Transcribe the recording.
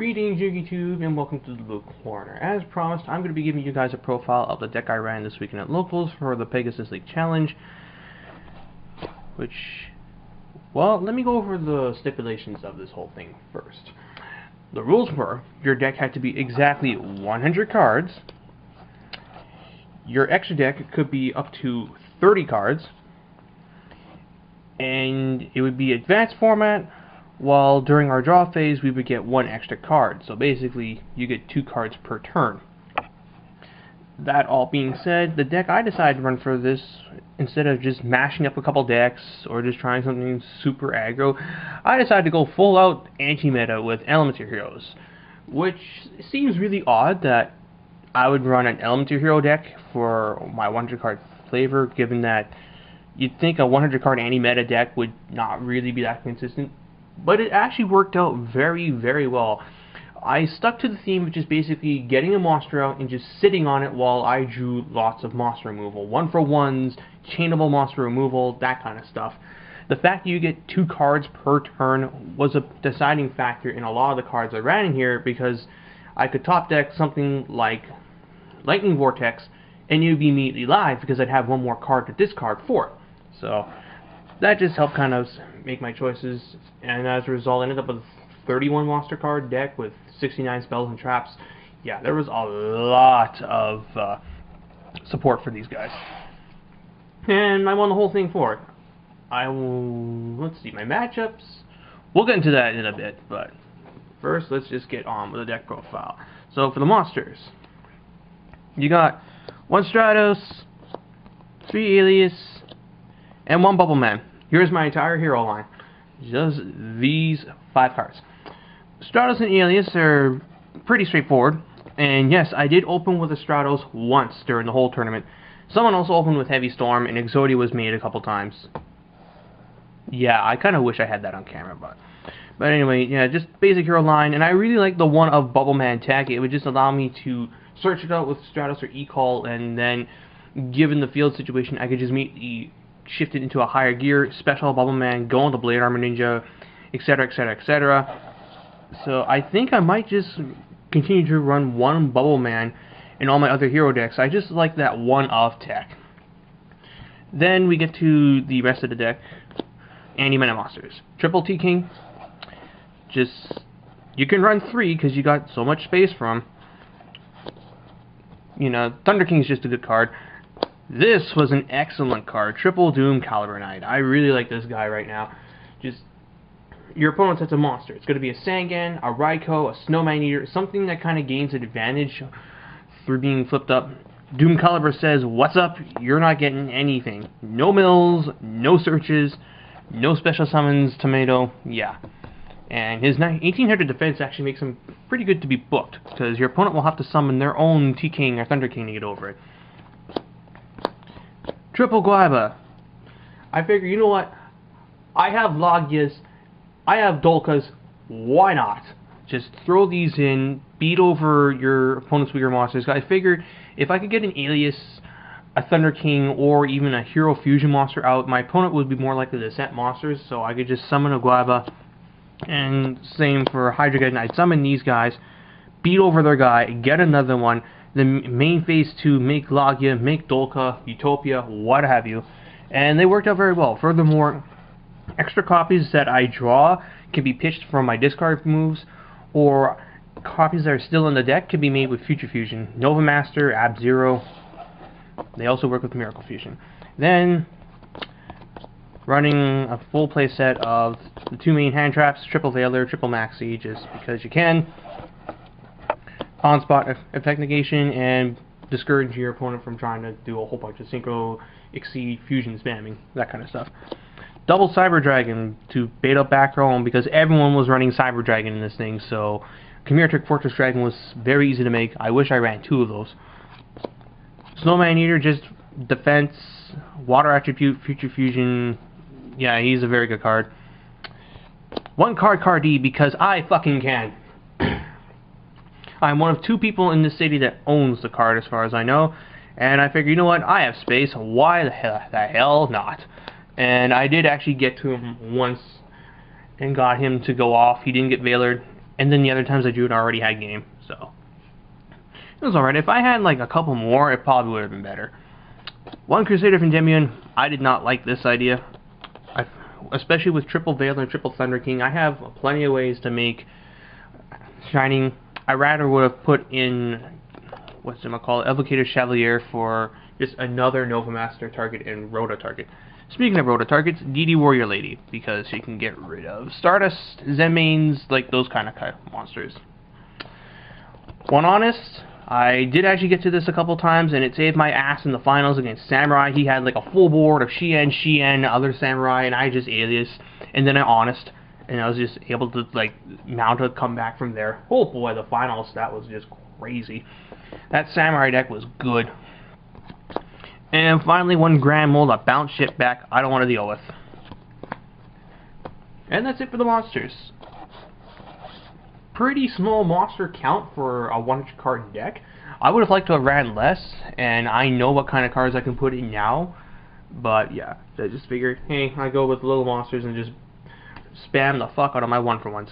Greetings YouTube and welcome to the Blue Corner. As promised, I'm going to be giving you guys a profile of the deck I ran this weekend at Locals for the Pegasus League Challenge. Well, let me go over the stipulations of this whole thing first. The rules were, your deck had to be exactly 100 cards. Your extra deck could be up to 30 cards. And it would be advanced format. While during our draw phase, we would get one extra card. So basically, you get 2 cards per turn. That all being said, the deck I decided to run for this, instead of just mashing up a couple decks or just trying something super aggro, I decided to go full out anti-meta with Elemental Heroes. Which seems really odd that I would run an Elemental Hero deck for my 100 card flavor, given that you'd think a 100 card anti-meta deck would not really be that consistent. But it actually worked out very, very well. I stuck to the theme of just basically getting a monster out and just sitting on it while I drew lots of monster removal. 1-for-1s, chainable monster removal, that kind of stuff. The fact that you get 2 cards per turn was a deciding factor in a lot of the cards I ran in here, because I could top deck something like Lightning Vortex and it would be immediately live because I'd have one more card to discard for it. So that just helped kind of make my choices, and as a result I ended up with a 31 monster card deck with 69 spells and traps. Yeah, there was a lot of support for these guys, and I won the whole thing for it. Let's see, my matchups, we'll get into that in a bit, but first let's just get on with the deck profile. So for the monsters, you got 1 Stratos, 3 Alias, and 1 Bubble Man. Here's my entire hero line. Just these 5 cards. Stratos and Alias are pretty straightforward. And yes, I did open with a Stratos once during the whole tournament. Someone else opened with Heavy Storm, and Exodia was made a couple times. Yeah, I kind of wish I had that on camera, but anyway, yeah, just basic hero line. And I really like the one of Bubble Man tech. It would just allow me to search it out with Stratos or E-Call, and then given the field situation, I could just immediately shift it into a higher gear, special Bubble Man, go into Blade Armor Ninja, etc, etc, etc. So I think I might just continue to run 1 Bubble Man in all my other hero decks. I just like that one of tech. Then we get to the rest of the deck. Anti-Meta monsters. Triple T-King. You can run 3 because you got so much space for them. You know, Thunder King's just a good card. This was an excellent card, Triple Doom Caliber Knight. I really like this guy right now. Just, your opponent sets a monster. It's going to be a Sangan, a Raikou, a Snowman Eater, something that kind of gains an advantage through being flipped up. Doom Caliber says, what's up? You're not getting anything. No mills, no searches, no special summons, tomato, yeah. And his 1800 defense actually makes him pretty good to be booked, because your opponent will have to summon their own T-King or Thunder King to get over it. Triple Guaiba. I figure, you know what? I have Logias, I have Dolkas, why not? Just throw these in, beat over your opponent's weaker monsters. I figured if I could get an Alias, a Thunder King, or even a Hero Fusion monster out, my opponent would be more likely to set monsters, so I could just summon a Guaiba. And same for Hydra Geddon, I'd summon these guys, beat over their guy, get another one. The main phase 2, make Logia, make Dolka, Utopia, what have you, and they worked out very well. Furthermore, extra copies that I draw can be pitched from my discard moves, or copies that are still in the deck can be made with Future Fusion. Nova Master, Ab-Zero, they also work with Miracle Fusion. Then, running a full play set of the 2 main hand traps, Triple Veiler, Triple Maxi, just because you can. On-spot effect negation, and discourage your opponent from trying to do a whole bunch of synchro, exceed, fusion spamming, that kind of stuff. Double Cyber Dragon to bait up back row, because everyone was running Cyber Dragon in this thing, so Chimeric Fortress Dragon was very easy to make. I wish I ran 2 of those. Snowman Eater, just defense, water attribute, future fusion. Yeah, he's a very good card. 1 card D, because I fucking can. I'm one of 2 people in this city that owns the card, as far as I know, and I figured, you know what, I have space, why the hell not? And I did actually get to him once and got him to go off. He didn't get Veilered, and then the other times I drew it, I already had game, so it was alright. If I had like a couple more, it probably would have been better. One Crusader of Endymion, I did not like this idea. Especially with Triple Veil and Triple Thunder King, I have plenty of ways to make Shining. I rather would have put in, what's it called, Evocator Chevalier for just another Nova Master target and Rhoda target. Speaking of Rhoda targets, DD Warrior Lady, because she can get rid of Stardust, Zenmaines, like those kind of monsters. One honest, I did actually get to this a couple times, and it saved my ass in the finals against Samurai. He had like a full board of Shien, other Samurai, and I just alias, and then I honest, and I was just able to like mount a comeback from there. Oh boy, the finals, that was just crazy. That Samurai deck was good. And finally, one Grand Mold, a bounce shit back I don't want to deal with. And that's it for the monsters. Pretty small monster count for a 100 card deck. I would have liked to have ran less, and I know what kind of cards I can put in now. But yeah, so I just figured, hey, I go with little monsters and just spam the fuck out of my 1-for-1s.